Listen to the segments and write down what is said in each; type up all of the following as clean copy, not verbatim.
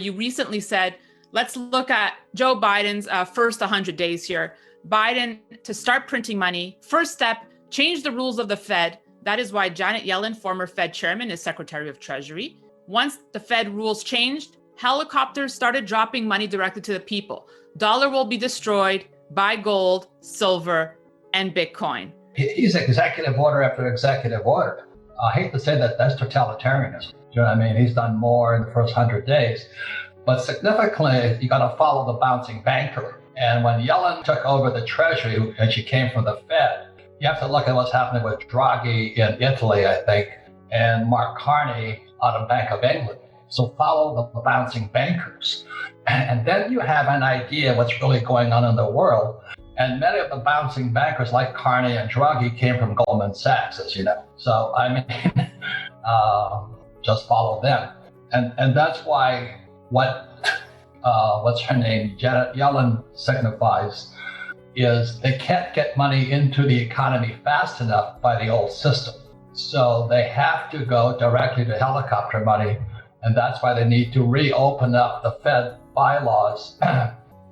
You recently said, let's look at Joe Biden's first 100 days here. Biden, to start printing money, first step, change the rules of the Fed. That is why Janet Yellen, former Fed chairman, is Secretary of Treasury. Once the Fed rules changed, helicopters started dropping money directly to the people. Dollar will be destroyed, buy gold, silver, and Bitcoin. He's executive order after executive order. I hate to say that that's totalitarianism. You know what I mean? He's done more in the first 100 days. But significantly, you got to follow the bouncing banker. And when Yellen took over the Treasury, and she came from the Fed, you have to look at what's happening with Draghi in Italy, I think, and Mark Carney out of Bank of England. So follow the bouncing bankers. And then you have an idea what's really going on in the world. And many of the bouncing bankers like Carney and Draghi came from Goldman Sachs, as you know. So, I mean, just follow them. And that's why what's her name, Janet Yellen, signifies is they can't get money into the economy fast enough by the old system. So they have to go directly to helicopter money. And that's why they need to reopen up the Fed bylaws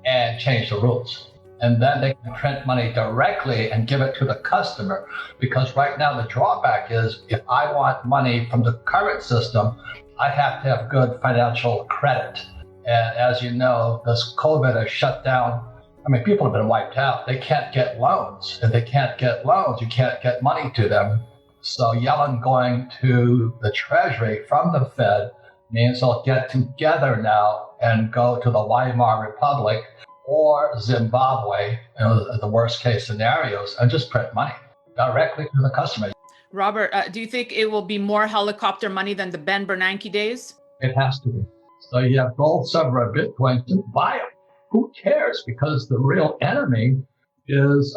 and change the rules. And then they can print money directly and give it to the customer. Because right now the drawback is if I want money from the current system, I have to have good financial credit. And as you know, this COVID has shut down. I mean, people have been wiped out. They can't get loans. If they can't get loans, you can't get money to them. So Yellen going to the Treasury from the Fed means they'll get together now and go to the Weimar Republic or Zimbabwe, the worst case scenarios, and just print money directly to the customer. Robert, do you think it will be more helicopter money than the Ben Bernanke days? It has to be. So you have gold, silver, and Bitcoin to buy them. Who cares? Because the real enemy is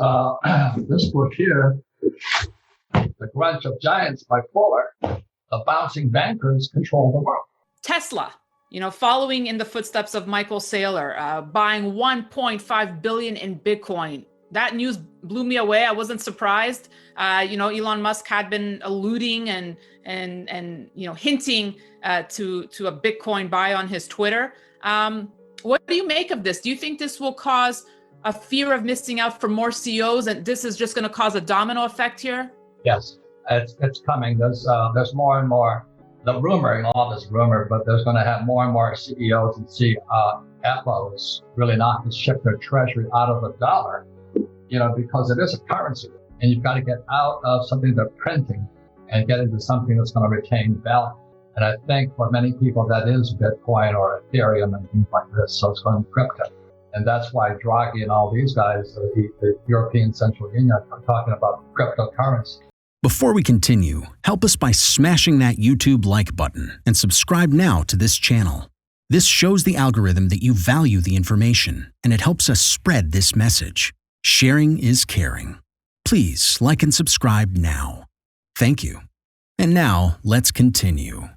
this book here, The Grunge of Giants by Fuller. The bouncing bankers control the world. Tesla, following in the footsteps of Michael Saylor, buying 1.5 billion in Bitcoin. That news blew me away. I wasn't surprised. Elon Musk had been alluding and hinting to a Bitcoin buy on his Twitter. What do you make of this? Do you think this will cause a fear of missing out for more CEOs, and this is just going to cause a domino effect here? Yes, it's coming. There's more and more. The all this rumor, but there's going to have more and more CEOs and CFOs really not to shift their treasury out of the dollar, because it is a currency, and you've got to get out of something they're printing and get into something that's going to retain value. And I think for many people that is Bitcoin or Ethereum and things like this, so it's going to crypto. And that's why Draghi and all these guys, the European Central Union, are talking about cryptocurrency. Before we continue, help us by smashing that YouTube like button and subscribe now to this channel. This shows the algorithm that you value the information, and it helps us spread this message. Sharing is caring. Please like and subscribe now. Thank you. And now let's continue.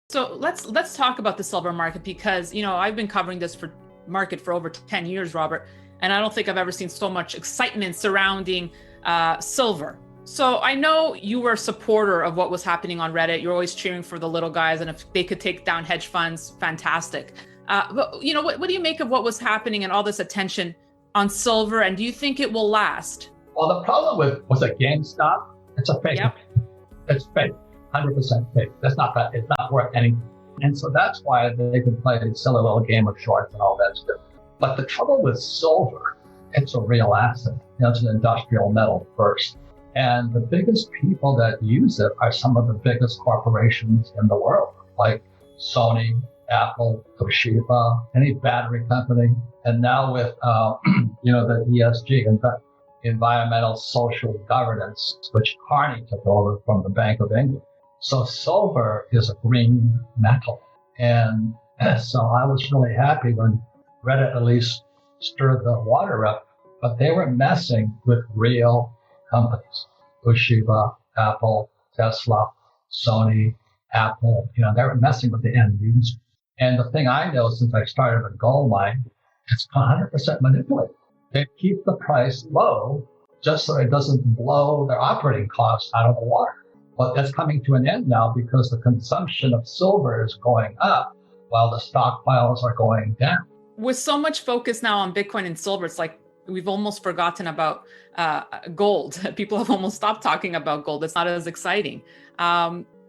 So let's talk about the silver market, because I've been covering this market for over 10 years, Robert, and I don't think I've ever seen so much excitement surrounding silver. So I know you were a supporter of what was happening on Reddit. You're always cheering for the little guys, and if they could take down hedge funds, fantastic. But what do you make of what was happening and all this attention on silver, and do you think it will last? Well, the problem with a GameStop, it's a fake. Yep. It's fake, 100% fake. It's not worth anything. And so that's why they can play a silly little game of shorts and all that stuff. But the trouble with silver, it's a real asset. It's an industrial metal first. And the biggest people that use it are some of the biggest corporations in the world, like Sony, Apple, Toshiba, any battery company. And now with, the ESG, environmental social governance, which Carney took over from the Bank of England. So silver is a green metal. And so I was really happy when Reddit at least stirred the water up, but they were messing with real companies. Toshiba, Apple, Tesla, Sony, Apple, they were messing with the end user. And the thing I know since I started a gold mine, it's 100% manipulated. They keep the price low just so it doesn't blow their operating costs out of the water. But that's coming to an end now because the consumption of silver is going up. while the stockpiles are going down. With so much focus now on Bitcoin and silver, it's like we've almost forgotten about gold. People have almost stopped talking about gold. It's not as exciting.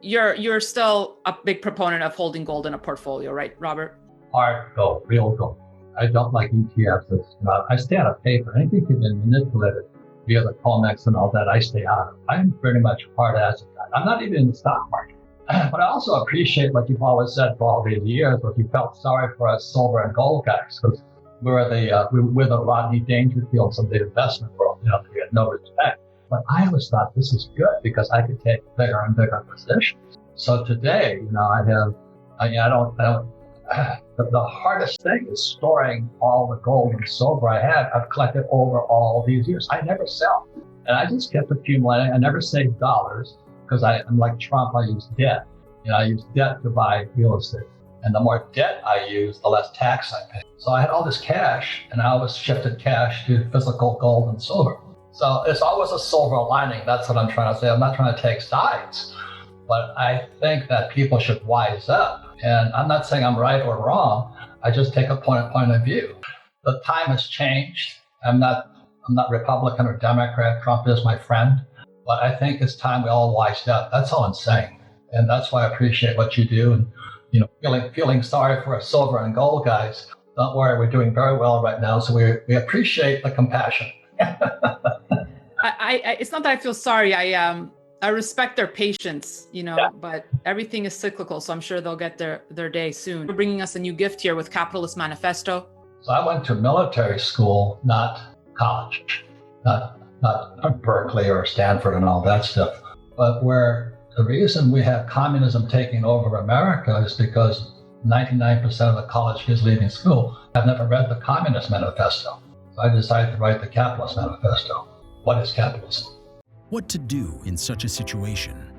You're still a big proponent of holding gold in a portfolio, right, Robert? Hard gold, real gold. I don't like ETFs. I stay out of paper. Anything can be manipulated via the COMEX and all that, I stay out of. I'm pretty much hard asset guy. I'm not even in the stock market. But I also appreciate what you've always said for all these years, what you felt sorry for us silver and gold guys, because we're the Rodney Dangerfields of the investment world. We had no respect. But I always thought this was good because I could take bigger and bigger positions. So today, the hardest thing is storing all the gold and silver I have. I've collected over all these years. I never sell. And I just kept accumulating. I never saved dollars because I'm like Trump. I use debt. I use debt to buy real estate. And the more debt I use, the less tax I pay. So I had all this cash, and I always shifted cash to physical gold and silver. So it's always a silver lining. That's what I'm trying to say. I'm not trying to take sides, but I think that people should wise up. And I'm not saying I'm right or wrong. I just take a point of view. The time has changed. I'm not Republican or Democrat. Trump is my friend. But I think it's time we all wised up. That's all I'm saying. And that's why I appreciate what you do. And feeling sorry for us silver and gold guys. Don't worry, we're doing very well right now. So we appreciate the compassion. It's not that I feel sorry. I respect their patience, Yeah. but everything is cyclical. So I'm sure they'll get their day soon. You're bringing us a new gift here with Capitalist Manifesto. So I went to military school, not college, not Berkeley or Stanford and all that stuff. But where the reason we have communism taking over America is because 99% of the college kids leaving school have never read the Communist Manifesto. So I decided to write the Capitalist Manifesto. What is capitalism? What to do in such a situation?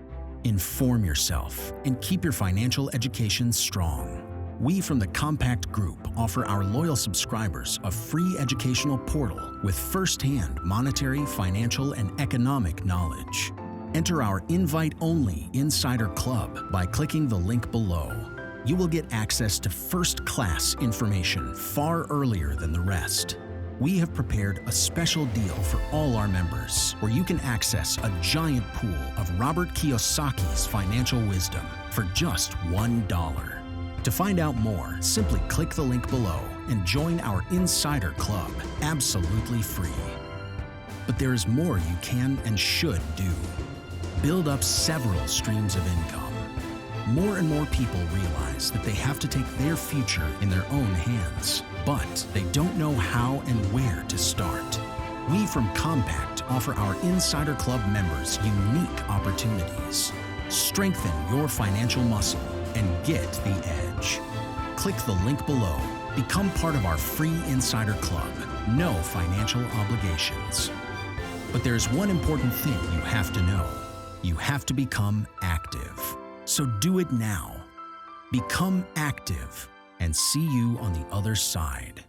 Inform yourself and keep your financial education strong. We from the Compact Group offer our loyal subscribers a free educational portal with first-hand monetary, financial, and economic knowledge. Enter our invite-only Insider Club by clicking the link below. You will get access to first-class information far earlier than the rest. We have prepared a special deal for all our members where you can access a giant pool of Robert Kiyosaki's financial wisdom for just $1. To find out more, simply click the link below and join our Insider Club absolutely free. But there is more you can and should do. Build up several streams of income. More and more people realize that they have to take their future in their own hands, but they don't know how and where to start. We from Compact offer our Insider Club members unique opportunities. Strengthen your financial muscle and get the edge. Click the link below. Become part of our free Insider Club. No financial obligations. But there's one important thing you have to know. You have to become active. So do it now. Become active and see you on the other side.